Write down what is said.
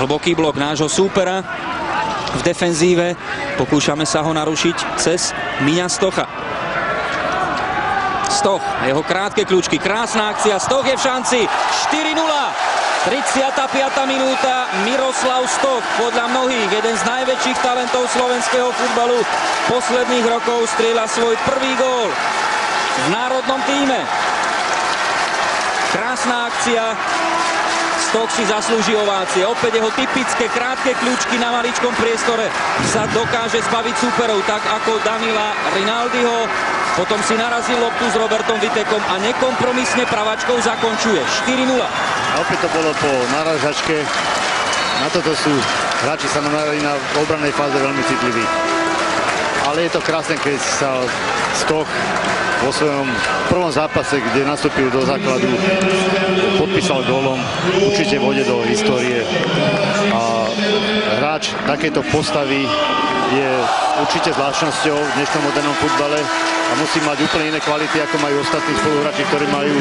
Hlboký blok nášho súpera v defenzíve. Pokúšame sa ho narušiť cez Miňa Stocha. Stoch, jeho krátke kľúčky, krásna akcia, Stoch je v šanci, 4-0. 35. minúta, Miroslav Stoch, podľa mnohých jeden z najväčších talentov slovenského futbalu posledných rokov, strieľa svoj prvý gól v národnom tíme. Krásna akcia, Stoch si zaslúži ovácie. Opäť jeho typické krátke kľúčky na maličkom priestore sa dokáže zbaviť súperov, tak ako Danila Rinaldiho. Potom si narazil loptu s Robertom Vitekom a nekompromisne pravačkou zakončuje. 4-0. A opäť to bolo po narážačke. Na toto sú hráči sa namerali na obrannej fáze veľmi citliví. Ale je to krásne, keď sa Stoch vo svojom prvom zápase, kde nastúpil do základu, podpísal gólom, určite vôjde do histórie. A hráč takéto postavy je určite zvláštnosťou v dnešnom modernom futbale a musí mať úplne iné kvality, ako majú ostatní spoluhráči, ktorí majú